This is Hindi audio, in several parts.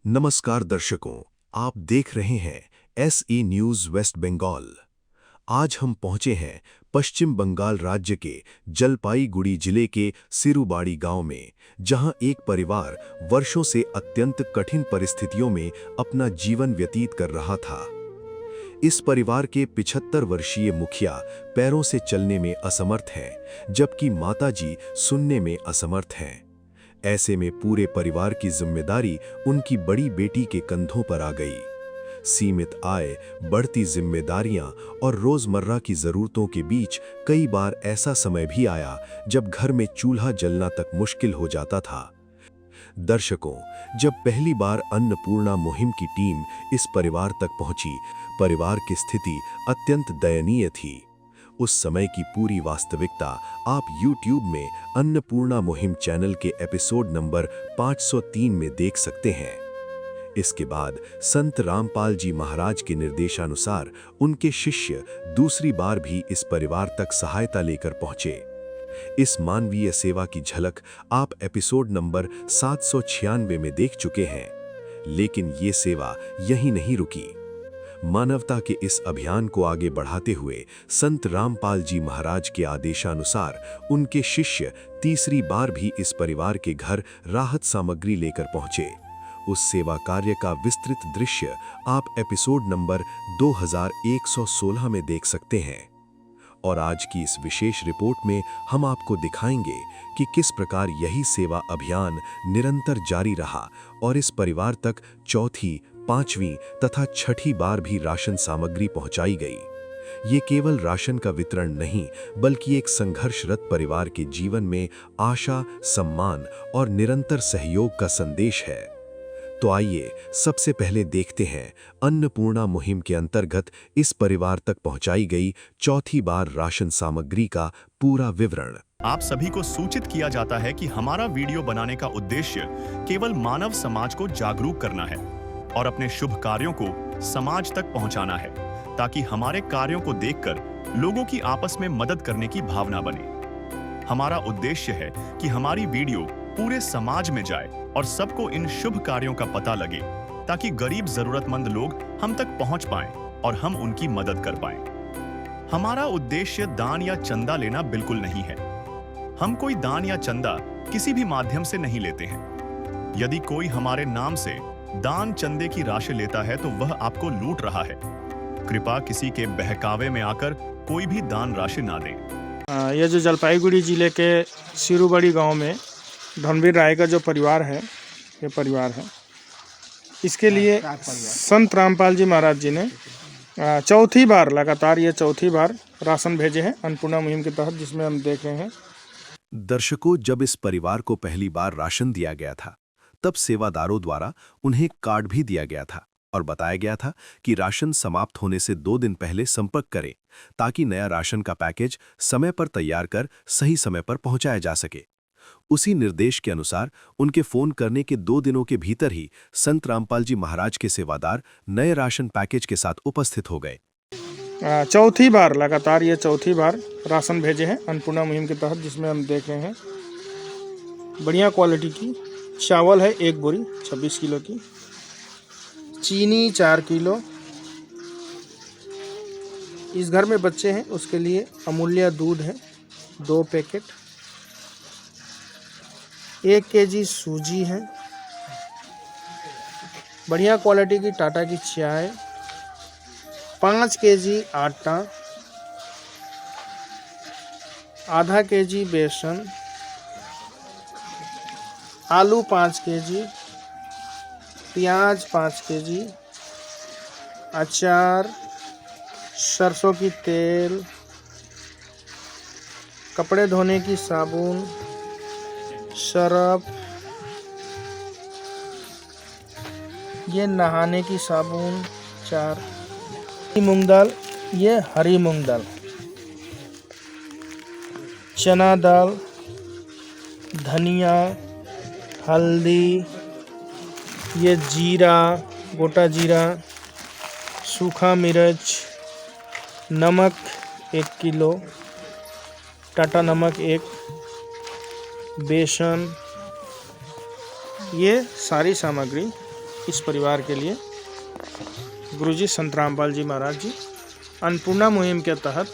नमस्कार दर्शकों, आप देख रहे हैं SE न्यूज़ वेस्ट बंगाल। आज हम पहुंचे हैं पश्चिम बंगाल राज्य के जलपाईगुड़ी जिले के सिरुबाड़ी गांव में, जहां एक परिवार वर्षों से अत्यंत कठिन परिस्थितियों में अपना जीवन व्यतीत कर रहा था। इस परिवार के 75 वर्षीय मुखिया पैरों से चलने में असमर्थ हैं, जबकि माताजी सुनने में असमर्थ हैं। ऐसे में पूरे परिवार की जिम्मेदारी उनकी बड़ी बेटी के कंधों पर आ गई। सीमित आय, बढ़ती जिम्मेदारियां और रोजमर्रा की जरूरतों के बीच कई बार ऐसा समय भी आया जब घर में चूल्हा जलना तक मुश्किल हो जाता था। दर्शकों, जब पहली बार अन्नपूर्णा मुहिम की टीम इस परिवार तक पहुंची, परिवार की स्थिति अत्यंत दयनीय थी। उस समय की पूरी वास्तविकता आप YouTube में अन्नपूर्णा मुहिम चैनल के एपिसोड नंबर 503 में देख सकते हैं। इसके बाद संत रामपाल जी महाराज के निर्देशानुसार उनके शिष्य दूसरी बार भी इस परिवार तक सहायता लेकर पहुंचे। इस मानवीय सेवा की झलक आप एपिसोड नंबर 796 में देख चुके हैं। लेकिन ये सेवा यहीं नहीं रुकी। मानवता के इस अभियान को आगे बढ़ाते हुए संत रामपाल जी महाराज के आदेशानुसार उनके शिष्य तीसरी बार भी इस परिवार के घर राहत सामग्री लेकर पहुंचे। उस सेवा कार्य का विस्तृत दृश्य आप एपिसोड नंबर 2116 में देख सकते हैं। और आज की इस विशेष रिपोर्ट में हम आपको दिखाएंगे कि किस प्रकार यही सेवा अभियान निरंतर जारी रहा और इस परिवार तक चौथी, पांचवीं तथा छठी बार भी राशन सामग्री पहुंचाई गई। ये केवल राशन का वितरण नहीं, बल्कि एक संघर्षरत परिवार के जीवन में आशा, सम्मान और निरंतर सहयोग का संदेश है। तो आइए सबसे पहले देखते हैं अन्नपूर्णा मुहिम के अंतर्गत इस परिवार तक पहुंचाई गई चौथी बार राशन सामग्री का पूरा विवरण। आप सभी को सूचित किया जाता है कि हमारा वीडियो बनाने का उद्देश्य केवल मानव समाज को जागरूक करना है और अपने शुभ कार्यों को समाज तक पहुंचाना है, ताकि हमारे कार्यों को देखकर लोगों की आपस में मदद करने की भावना बने। हमारा उद्देश्य है कि हमारी वीडियो पूरे समाज में जाए और सबको इन शुभ कार्यों का पता लगे, ताकि गरीब जरूरतमंद लोग हम तक पहुंच पाएं और हम उनकी मदद कर पाएं। हमारा उद्देश्य दान या चंदा लेना बिल्कुल नहीं है। हम कोई दान या चंदा किसी भी माध्यम से नहीं लेते हैं। यदि कोई हमारे नाम से दान चंदे की राशि लेता है तो वह आपको लूट रहा है। कृपया किसी के बहकावे में आकर कोई भी दान राशि ना दें। यह जो जलपाईगुड़ी जिले के सिरुबाड़ी गांव में धनवीर राय का जो परिवार है, ये परिवार है, इसके लिए संत रामपाल जी महाराज जी ने चौथी बार लगातार ये चौथी बार राशन भेजे हैं अन्नपूर्णा मुहिम के तहत, जिसमें हम देख रहे हैं। दर्शकों, जब इस परिवार को पहली बार राशन दिया गया था, तब सेवादारों द्वारा उन्हें कार्ड भी दिया गया था और बताया गया था कि राशन समाप्त होने से 2 दिन पहले संपर्क करें, ताकि नया राशन का पैकेज समय पर तैयार कर सही समय पर पहुंचाया जा सके। उसी निर्देश के अनुसार उनके फोन करने के 2 दिनों के भीतर ही संत रामपाल जी महाराज के सेवादार नए राशन पैकेज के साथ उपस्थित हो गए। चौथी बार लगातार ये चौथी बार राशन भेजे हैं अन्नपूर्णा मुहिम के तहत, जिसमें हम देख रहे हैं बढ़िया क्वालिटी की चावल है 1 बोरी 26 किलो की, चीनी 4 किलो, इस घर में बच्चे हैं उसके लिए अमूल्य दूध है 2 पैकेट, 1 केजी सूजी है, बढ़िया क्वालिटी की टाटा की चाय, 5 केजी आटा, आधा केजी बेसन, आलू 5 केजी, प्याज 5 केजी, अचार, सरसों की तेल, कपड़े धोने की साबुन, सर्फ, ये नहाने की साबुन 4, मूंग दाल, ये हरी मूंग दाल, चना दाल, धनिया, हल्दी, ये जीरा, गोटा जीरा, सूखा मिर्च, नमक 1 किलो, टाटा नमक 1, बेसन, ये सारी सामग्री इस परिवार के लिए गुरुजी संत रामपाल जी महाराज जी अन्नपूर्णा मुहिम के तहत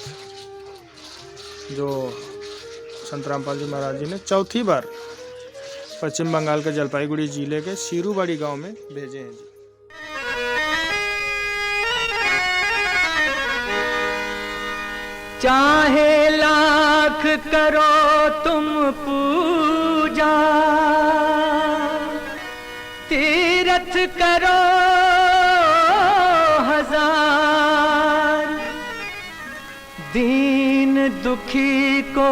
जो संत रामपाल जी महाराज जी ने चौथी बार पश्चिम बंगाल के जलपाईगुड़ी जिले के सिरूबाड़ी गांव में भेजे हैं जी। चाहे लाख करो तुम पूजा, तीरथ करो हजार, दीन दुखी को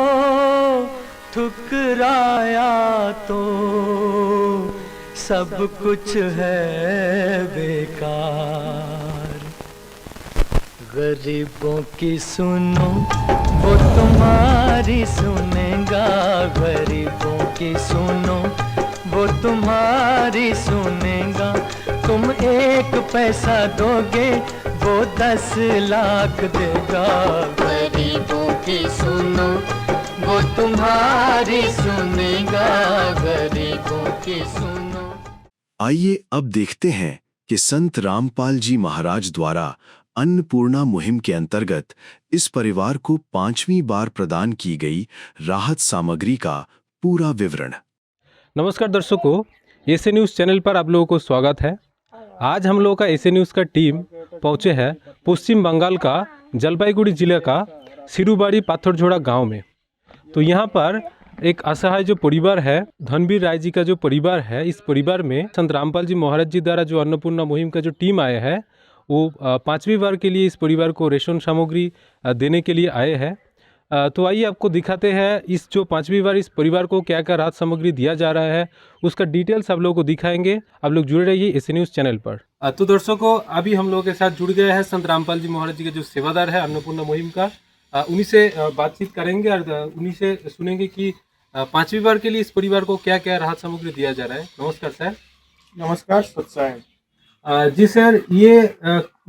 ठुकराया तो सब कुछ है बेकार। गरीबों की सुनो वो तुम्हारी सुनेगा, गरीबों की सुनो वो तुम्हारी सुनेगा। तुम 1 पैसा दोगे वो 10 लाख देगा। गरीबों की सुनो वो तुम्हारी सुनेगा, गरीबों की सुनो। आइए अब देखते हैं कि संत रामपाल जी महाराज द्वारा अन्नपूर्णा मुहिम के अंतर्गत इस परिवार को 5वीं बार प्रदान की गई राहत सामग्री का पूरा विवरण। नमस्कार दर्शकों, एसे न्यूज़ चैनल पर आप लोगों को स्वागत है। आज हम लोगों का एसे न्यूज़ का टीम पहुंचे हैं पश्चिम बंगाल का जलपाईगुड़ी जिले का सिरूबाड़ी पाथरझोड़ा गांव में। तो यहां पर एक असहाय जो परिवार है, धनवीर राय जी का जो परिवार है, इस परिवार में संत रामपाल जी महाराज जी द्वारा जो अन्नपूर्णा मुहिम का जो टीम आया है वो 5वीं बार के लिए इस परिवार को रेशन सामग्री देने के लिए आए हैं। तो आइए आपको दिखाते हैं इस जो 5वीं बार इस परिवार को क्या क्या राहत सामग्री दिया जा रहा है, उसका डिटेल्स आप लोगों को दिखाएंगे। आप लोग जुड़े रहिए एसे न्यूज़ चैनल पर। तो दर्शकों, अभी हम लोगों के साथ जुड़ गए हैं संत रामपाल जी महाराज जी के जो सेवादार है अन्नपूर्णा मुहिम का। उन्हीं से बातचीत करेंगे और उन्हीं से सुनेंगे कि 5वीं बार के लिए इस परिवार को क्या क्या राहत सामग्री दिया जा रहा है। नमस्कार सर। नमस्कार सत्साहेब जी सर, ये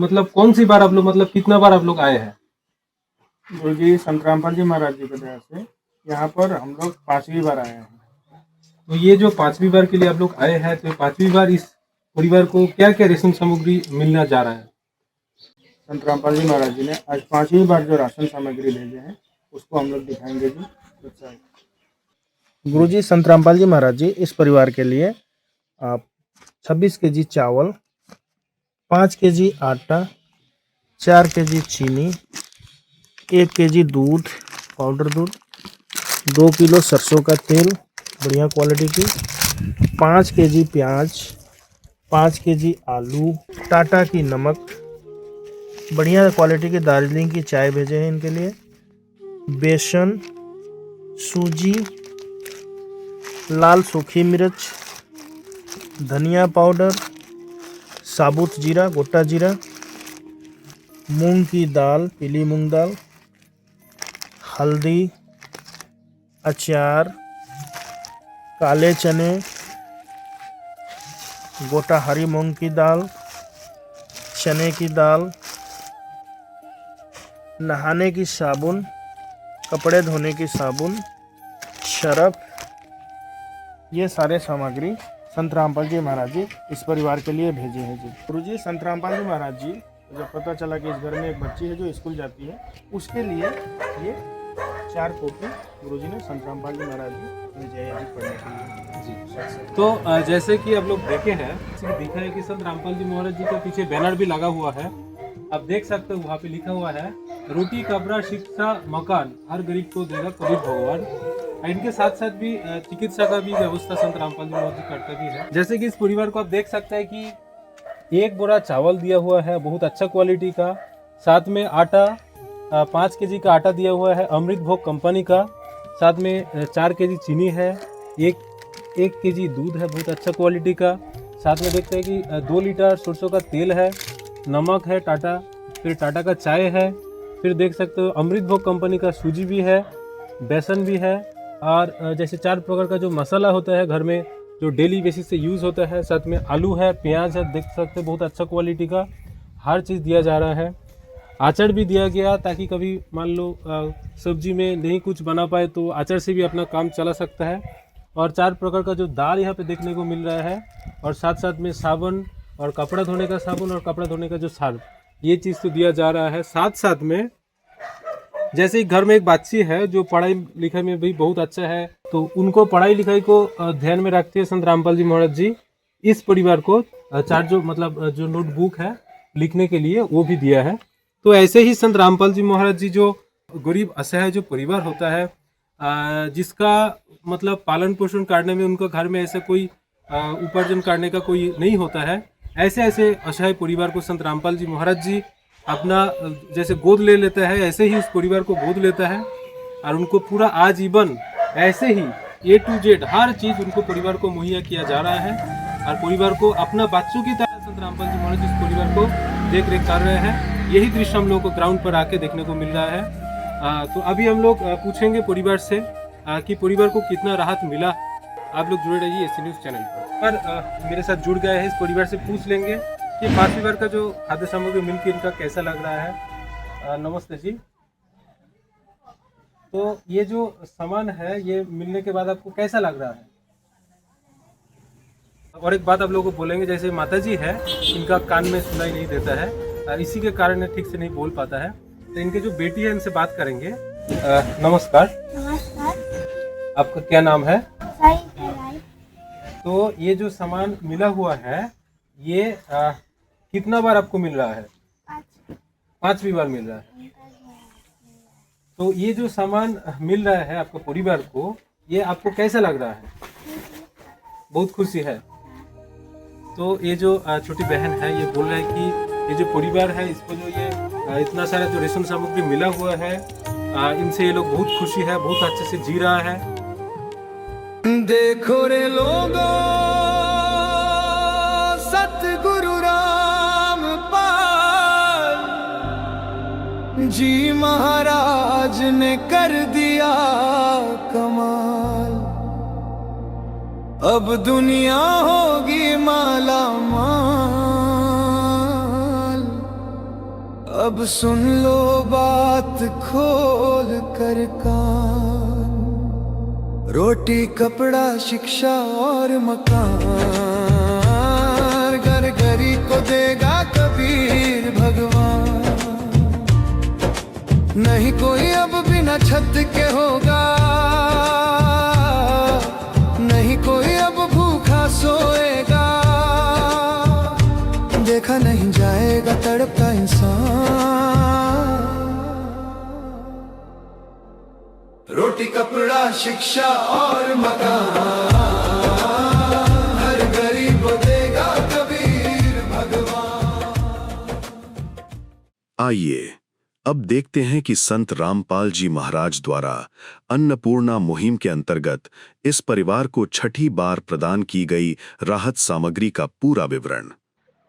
मतलब कौन सी बार आप लोग, मतलब कितना बार आप लोग आए हैं? गुरुजी संत रामपाल जी महाराज जी की दया से यहाँ पर हम लोग 5वीं बार आए हैं। तो ये जो 5वीं बार के लिए आप लोग आए हैं, तो 5वीं बार इस परिवार को क्या क्या राशन सामग्री मिलना जा रहा है? संत रामपाल जी महाराज जी ने आज 5वीं बार जो राशन सामग्री भेजे हैं उसको हम लोग दिखाएंगे जी। गुरुजी संत रामपाल जी महाराज जी इस परिवार के लिए 26 केजी चावल, 5 केजी आटा, 4 केजी चीनी, 1 केजी दूध, पाउडर दूध, 2 किलो सरसों का तेल बढ़िया क्वालिटी की, 5 केजी प्याज, 5 केजी आलू, टाटा की नमक, बढ़िया क्वालिटी की दार्जिलिंग की चाय भेजे हैं इनके लिए, बेसन, सूजी, लाल सूखी मिर्च, धनिया पाउडर, साबुत जीरा, गोटा जीरा, मूंग की दाल, पीली मूंग दाल, हल्दी, अचार, काले चने, गोटा हरी मूंग की दाल, चने की दाल, नहाने की साबुन, कपड़े धोने की साबुन, शरफ, ये सारे सामग्री संत रामपाल जी महाराज जी इस परिवार के लिए भेजे हैं जी। गुरुजी संत रामपाल जी महाराज जी जब पता चला कि इस घर में एक बच्ची है जो स्कूल जाती है, उसके लिए ये 4 कॉपी गुरुजी ने संत रामपाल जी महाराज जी भेजे हैं जी पढ़ने के लिए जी। तो जैसे कि आप लोग देखे हैं, दिखा है कि संत रामपाल जी महाराज जी के पीछे बैनर भी लगा हुआ है। आप देख सकते हो वहाँ पे लिखा हुआ है, रोटी कपड़ा शिक्षा मकान हर गरीब को देगा कभी भगवान। इनके साथ साथ भी चिकित्सा का भी व्यवस्था संत रामपाल जी महाराज जी करते भी है। जैसे कि इस परिवार को आप देख सकते हैं कि 1 बोरा चावल दिया हुआ है बहुत अच्छा क्वालिटी का, साथ में आटा 5 केजी का आटा दिया हुआ है अमृत भोग कंपनी का, साथ में 4 केजी चीनी है, 1 केजी दूध है बहुत अच्छा क्वालिटी का, साथ में देखते हैं कि 2 लीटर सरसों का तेल है, नमक है टाटा, फिर टाटा का चाय है, फिर देख सकते हो अमृत भोग कंपनी का सूजी भी है, बेसन भी है, और जैसे 4 प्रकार का जो मसाला होता है घर में जो डेली बेसिस से यूज़ होता है, साथ में आलू है, प्याज है, देख सकते हैं बहुत अच्छा क्वालिटी का हर चीज़ दिया जा रहा है। आचार भी दिया गया ताकि कभी मान लो सब्जी में नहीं कुछ बना पाए तो आचार से भी अपना काम चला सकता है। और 4 प्रकार का जो दाल यहाँ पे देखने को मिल रहा है, और साथ साथ में साबुन और कपड़ा धोने का साबुन और कपड़ा धोने का जो सर्फ, ये चीज़ तो दिया जा रहा है। साथ साथ में जैसे ही घर में एक बच्ची है जो पढ़ाई लिखाई में भी बहुत अच्छा है, तो उनको पढ़ाई लिखाई को ध्यान में रखते हुए संत रामपाल जी महाराज जी इस परिवार को चार जो नोटबुक है लिखने के लिए वो भी दिया है। तो ऐसे ही संत रामपाल जी महाराज जी जो गरीब असहाय जो परिवार होता है, जिसका मतलब पालन पोषण करने में उनका घर में ऐसा कोई उपार्जन करने का कोई नहीं होता है, ऐसे ऐसे असहाय परिवार को संत रामपाल जी महाराज जी अपना जैसे गोद ले लेता है, ऐसे ही उस परिवार को गोद लेता है और उनको पूरा आजीवन ऐसे ही A to Z हर चीज़ उनको परिवार को मुहैया किया जा रहा है और परिवार को अपना बच्चों की तरह संत रामपाल जी महाराज इस परिवार को देख रेख कर रहे हैं। यही दृश्य हम लोग को ग्राउंड पर आके देखने को मिल रहा है। तो अभी हम लोग पूछेंगे परिवार से कि परिवार को कितना राहत मिला। आप लोग जुड़े रहिए एसी न्यूज़ चैनल पर। मेरे साथ जुड़ गए हैं, इस परिवार से पूछ लेंगे कि परिवार का जो खाद्य सामग्री मिलकर इनका कैसा लग रहा है। नमस्ते जी। तो ये जो सामान है ये मिलने के बाद आपको कैसा लग रहा है? और एक बात आप लोगों को बोलेंगे, जैसे माता जी है इनका कान में सुनाई नहीं देता है और इसी के कारण ये ठीक से नहीं बोल पाता है, तो इनके जो बेटी है इनसे बात करेंगे। नमस्कार। नमस्कार। आपका क्या नाम है? साई तेलाई। तो ये जो सामान मिला हुआ है ये कितना बार आपको मिल रहा है? 5वीं बार मिल रहा है। तो ये जो सामान मिल रहा है आपको परिवार को, ये आपको कैसा लग रहा है? बहुत खुशी है। तो ये जो छोटी बहन है ये बोल रहा है कि ये जो परिवार है इसको जो ये इतना सारा जो रेशन सामग्री मिला हुआ है, इनसे ये लोग बहुत खुशी है, बहुत अच्छे से जी रहा है। देखो रे लोगो सतगुरु रामपाल जी महाराज ने कर दिया कमाल। अब दुनिया होगी माला माल। अब सुन लो बात खोल कर कान। रोटी कपड़ा शिक्षा और मकान घर घरी को देगा कबीर भगवान। नहीं कोई अब बिना छत के होगा, नहीं कोई अब भूखा सोएगा। देखा नहीं जाएगा तड़पता इंसान। रोटी कपड़ा शिक्षा और मकान हर गरीब को देगा कबीर भगवान। आइए अब देखते हैं कि संत रामपाल जी महाराज द्वारा अन्नपूर्णा मुहिम के अंतर्गत इस परिवार को छठी बार प्रदान की गई राहत सामग्री का पूरा विवरण।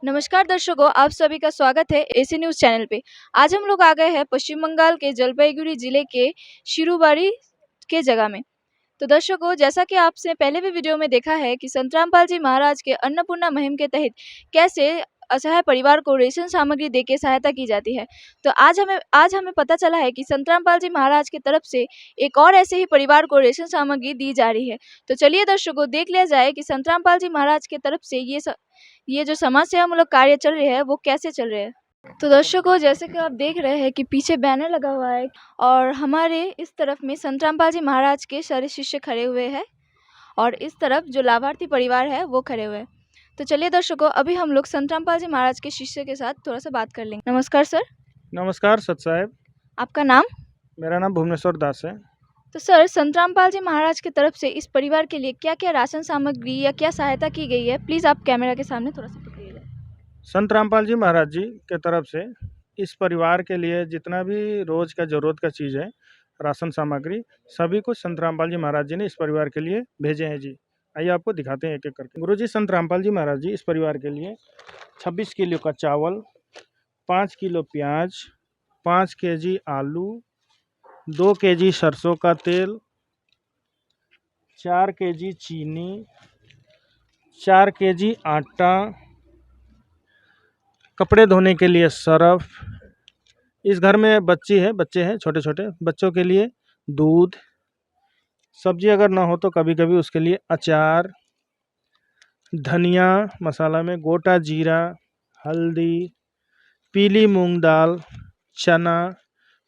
नमस्कार दर्शकों, आप सभी का स्वागत है एसी न्यूज़ चैनल पे। आज हम लोग आ गए हैं पश्चिम बंगाल के जलपाईगुड़ी जिले के शिरुबाड़ी के जगह में। तो दर्शकों, जैसा कि आपसे पहले भी वीडियो में देखा है कि संत रामपाल जी महाराज के अन्नपूर्णा मुहिम के तहत कैसे असहाय परिवार को रेशन सामग्री देके सहायता की जाती है। तो आज हमें पता चला है कि संत रामपाल जी महाराज की तरफ से एक और ऐसे ही परिवार को रेशन सामग्री दी जा रही है। तो चलिए दर्शकों, देख लिया जाए कि संत रामपाल जी महाराज की तरफ से ये जो समाज सेवा मूलक कार्य चल रहे हैं वो कैसे चल रहे हैं। तो दर्शकों, जैसे कि आप देख रहे हैं कि पीछे बैनर लगा हुआ है और हमारे इस तरफ में संत रामपाल जी महाराज के सारे शिष्य खड़े हुए हैं और इस तरफ जो लाभार्थी परिवार है वो खड़े हुए हैं। तो चलिए दर्शकों, अभी हम लोग संत रामपाल जी महाराज के शिष्य के साथ थोड़ा सा बात कर लेंगे। नमस्कार सर। नमस्कार सत साहेब। आपका नाम? मेरा नाम भुवनेश्वर दास है। तो सर, संत रामपाल जी महाराज की तरफ से इस परिवार के लिए क्या क्या राशन सामग्री या क्या सहायता की गई है, प्लीज़ आप कैमरा के सामने थोड़ा सा पकड़िएगा। संत रामपाल जी महाराज जी के तरफ से इस परिवार के लिए जितना भी रोज़ का ज़रूरत का चीज़ है, राशन सामग्री, सभी कुछ संत रामपाल जी महाराज जी ने इस परिवार के लिए भेजे हैं जी। आइए आपको दिखाते हैं एक एक करके। गुरु जी, संत रामपाल जी महाराज जी इस परिवार के लिए 26 किलो का चावल, 5 किलो प्याज, 5 केजी आलू, 2 केजी सरसों का तेल, 4 केजी चीनी, 4 केजी आटा, कपड़े धोने के लिए सर्फ, इस घर में बच्चे हैं छोटे छोटे बच्चों के लिए दूध, सब्जी अगर ना हो तो कभी कभी उसके लिए अचार, धनिया मसाला में गोटा जीरा, हल्दी, पीली मूंग दाल, चना,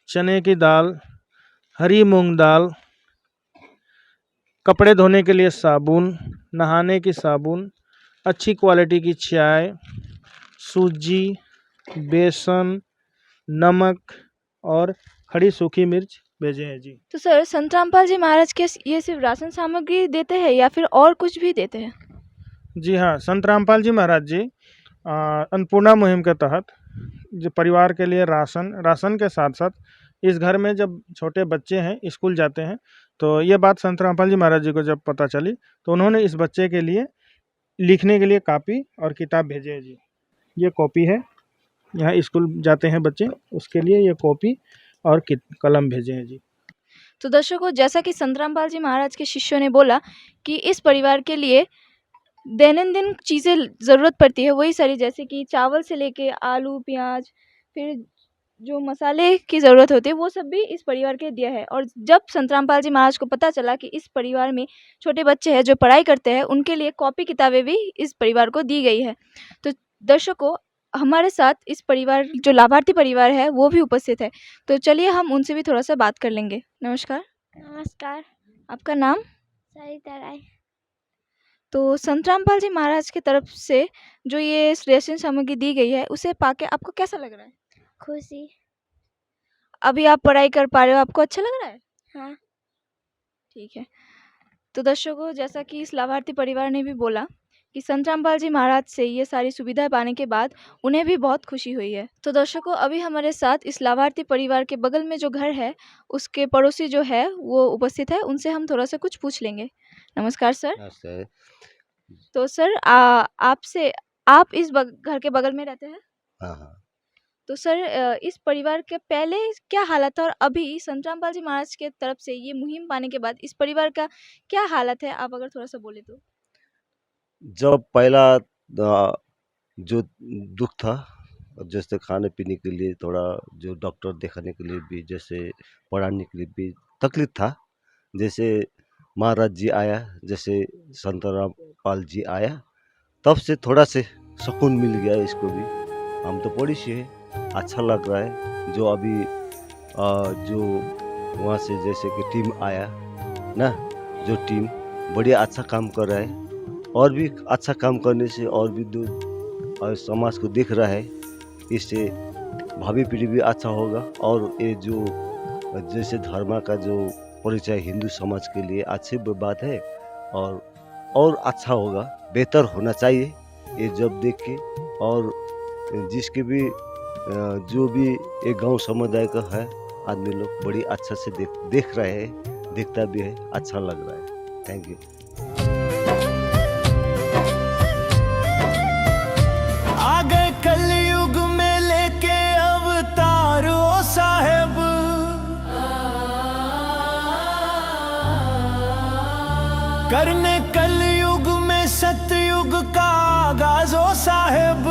चने की दाल, हरी मूंग दाल, कपड़े धोने के लिए साबुन, नहाने की साबुन, अच्छी क्वालिटी की चाय, सूजी, बेसन, नमक और खड़ी सूखी मिर्च भेजे हैं जी। तो सर संत रामपाल जी महाराज के ये सिर्फ राशन सामग्री देते हैं या फिर और कुछ भी देते हैं? जी हाँ, संत रामपाल जी महाराज जी अन्नपूर्णा मुहिम के तहत जो परिवार के लिए राशन के साथ साथ इस घर में जब छोटे बच्चे हैं स्कूल जाते हैं, तो ये बात संत रामपाल जी महाराज जी को जब पता चली तो उन्होंने इस बच्चे के लिए लिखने के लिए कॉपी और किताब भेजे हैं जी। ये कॉपी है, यहाँ स्कूल जाते हैं बच्चे, उसके लिए ये कॉपी और कलम भेजे हैं जी। तो दर्शकों, जैसा कि संत रामपाल जी महाराज के शिष्यों ने बोला कि इस परिवार के लिए दैनंदिन चीज़ें ज़रूरत पड़ती है, वही सारी, जैसे कि चावल से लेके आलू, प्याज, फिर जो मसाले की ज़रूरत होती है वो सब भी इस परिवार के दिया है। और जब संत रामपाल जी महाराज को पता चला कि इस परिवार में छोटे बच्चे हैं जो पढ़ाई करते हैं, उनके लिए कॉपी किताबें भी इस परिवार को दी गई है। तो दर्शकों, हमारे साथ इस परिवार जो लाभार्थी परिवार है वो भी उपस्थित है, तो चलिए हम उनसे भी थोड़ा सा बात कर लेंगे। नमस्कार। नमस्कार। आपका नाम? सरिता राय। तो संत रामपाल जी महाराज की तरफ से जो ये राशन सामग्री दी गई है उसे पाके आपको कैसा लग रहा है? खुशी। अभी आप पढ़ाई कर पा रहे हो, आपको अच्छा लग रहा है? हाँ। ठीक है। तो दर्शकों, जैसा कि इस लाभार्थी परिवार ने भी बोला कि संत रामपाल जी महाराज से ये सारी सुविधाएं पाने के बाद उन्हें भी बहुत खुशी हुई है। तो दर्शकों, अभी हमारे साथ इस लाभार्थी परिवार के बगल में जो घर है उसके पड़ोसी जो है वो उपस्थित है, उनसे हम थोड़ा सा कुछ पूछ लेंगे। नमस्कार सर। नमस्ते। तो सर आपसे, आप इस घर के बगल में रहते हैं? हाँ हाँ। तो सर इस परिवार के पहले क्या हालत था और अभी संत रामपाल जी महाराज के तरफ से ये मुहिम पाने के बाद इस परिवार का क्या हालत है, आप अगर थोड़ा सा बोले तो? जब पहला जो दुख था, जैसे खाने पीने के लिए थोड़ा, जो डॉक्टर दिखाने के लिए भी, जैसे पढ़ाने के लिए भी तकलीफ था, जैसे महाराज जी आया, जैसे संत रामपाल जी आया, तब से थोड़ा से सुकून मिल गया इसको भी। हम तो पड़ोसी है, अच्छा लग रहा है। जो अभी जो वहाँ से जैसे कि टीम आया ना, जो टीम बढ़िया अच्छा काम कर रहा है, और भी अच्छा काम करने से और भी और समाज को दिख रहा है, इससे भावी पीढ़ी भी अच्छा होगा। और ये जो जैसे धर्म का जो परिचय हिंदू समाज के लिए अच्छी बात है, और अच्छा होगा, बेहतर होना चाहिए ये जब देख के। और जिसके भी जो भी एक गांव समुदाय का है आदमी लोग बड़ी अच्छा से देख रहे हैं, दिखता भी है, अच्छा लग रहा है। Thank you. आ गए कलयुग में लेके अवतार ओ साहेब, करने कलयुग में सतयुग का आगाज ओ साहेब।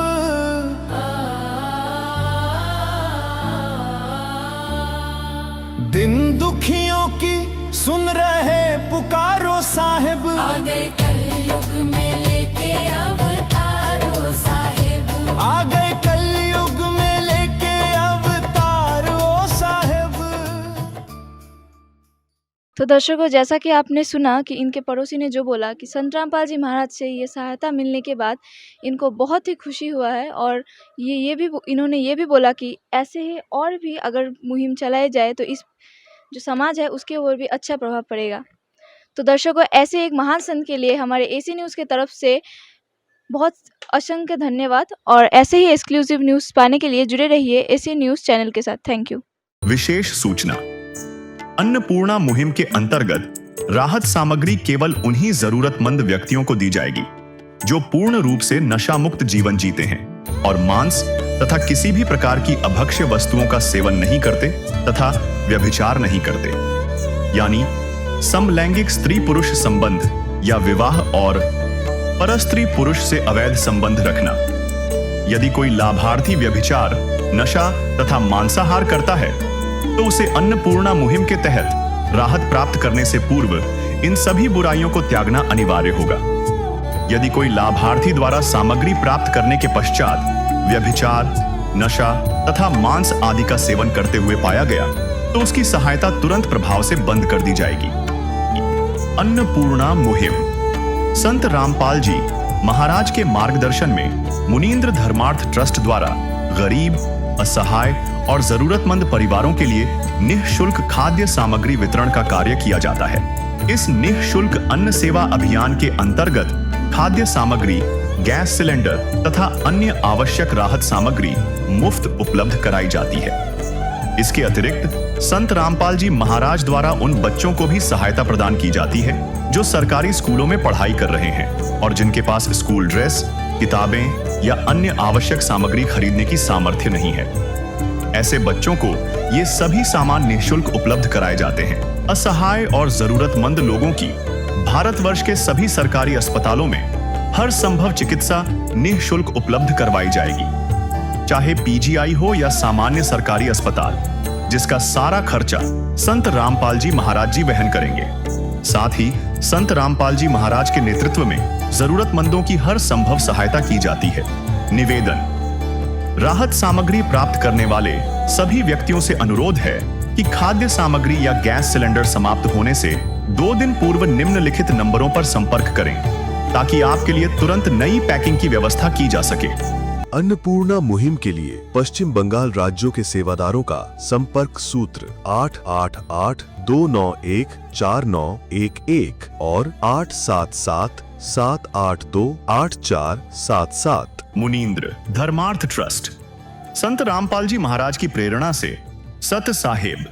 दिन दुखियों की सुन रहे पुकारो साहेब, आ गए कलयुग में लेके अवतारो साहेब, आ गए कलयुग में लेके अवतार ओ साहेब। तो दर्शकों, जैसा कि आपने सुना कि इनके पड़ोसी ने जो बोला कि संत रामपाल जी महाराज से ये सहायता मिलने के बाद इनको बहुत ही खुशी हुआ है, और इन्होंने ये भी बोला कि ऐसे ही और भी अगर मुहिम चलाई जाए तो इस जो समाज है उसके ओर भी अच्छा प्रभाव पड़ेगा। तो दर्शकों, ऐसे एक महान संत के लिए हमारे एसी न्यूज़ की तरफ से बहुत असंख्य धन्यवाद, और ऐसे ही एक्सक्लूसिव न्यूज़ पाने के लिए जुड़े रहिए एसी न्यूज़ चैनल के साथ। Thank you. विशेष सूचना, अन्नपूर्णा मुहिम के अंतर्गत राहत सामग्री केवल उन्हीं जरूरतमंद व्यक्तियों को दी जाएगी जो पूर्ण रूप से नशा मुक्त जीवन जीते हैं और मांस तथा किसी भी प्रकार की अभक्ष्य वस्तुओं का सेवन नहीं करते तथा व्यभिचार नहीं करते, यानी समलैंगिक स्त्री पुरुष संबंध या विवाह और परस्त्री पुरुष से अवैध संबंध रखना। यदि कोई लाभार्थी व्यभिचार, नशा तथा मांसाहार करता है तो उसे अन्नपूर्णा मुहिम के तहत राहत प्राप्त करने से पूर्व इन सभी बुराइयों को त्यागना अनिवार्य होगा। यदि कोई लाभार्थी द्वारा सामग्री प्राप्त करने के पश्चात व्यभिचार, नशा तथा मांस आदि का सेवन करते हुए पाया गया तो उसकी सहायता तुरंत प्रभाव से बंद कर दी जाएगी। अन्नपूर्णा मुहिम। संत रामपाल जी महाराज के मार्गदर्शन में मुनींद्र धर्मार्थ ट्रस्ट द्वारा गरीब, असहाय और जरूरतमंद परिवारों के लिए निःशुल्क खाद्य सामग्री वितरण का कार्य किया जाता है। इस निःशुल्क अन्न सेवा अभियान के अंतर्गत खाद्य सामग्री, गैस सिलेंडर तथा अन्य आवश्यक राहत सामग्री मुफ्त उपलब्ध कराई जाती है। इसके अतिरिक्त संत रामपाल जी महाराज द्वारा उन बच्चों को भी सहायता प्रदान की जाती है जो सरकारी स्कूलों में पढ़ाई कर रहे हैं और जिनके पास स्कूल ड्रेस, किताबें या अन्य आवश्यक सामग्री खरीदने की सामर्थ्य नहीं है। ऐसे बच्चों को ये सभी सामान निःशुल्क उपलब्ध कराए जाते हैं। असहाय और जरूरतमंद लोगों की भारतवर्ष के सभी सरकारी अस्पतालों में हर संभव चिकित्सा निःशुल्क उपलब्ध करवाई जाएगी, चाहे पीजीआई हो या सामान्य सरकारी अस्पताल, जिसका सारा खर्चा संत रामपाल जी महाराज जी वहन करेंगे। साथ ही संत रामपाल जी महाराज के नेतृत्व में जरूरतमंदों की हर संभव सहायता की जाती है। निवेदन। राहत सामग्री प्राप्त करने वाले सभी व्यक्तियों से अनुरोध है कि खाद्य सामग्री या गैस सिलेंडर समाप्त होने से 2 दिन पूर्व निम्नलिखित नंबरों पर संपर्क करें ताकि आपके लिए तुरंत नई पैकिंग की व्यवस्था की जा सके। अन्नपूर्णा मुहिम के लिए पश्चिम बंगाल राज्यों के सेवादारों का संपर्क सूत्र 888-291-4911 और 877-782-8477। मुनींद्र धर्मार्थ ट्रस्ट। संत रामपाल जी महाराज की प्रेरणा से सत साहिब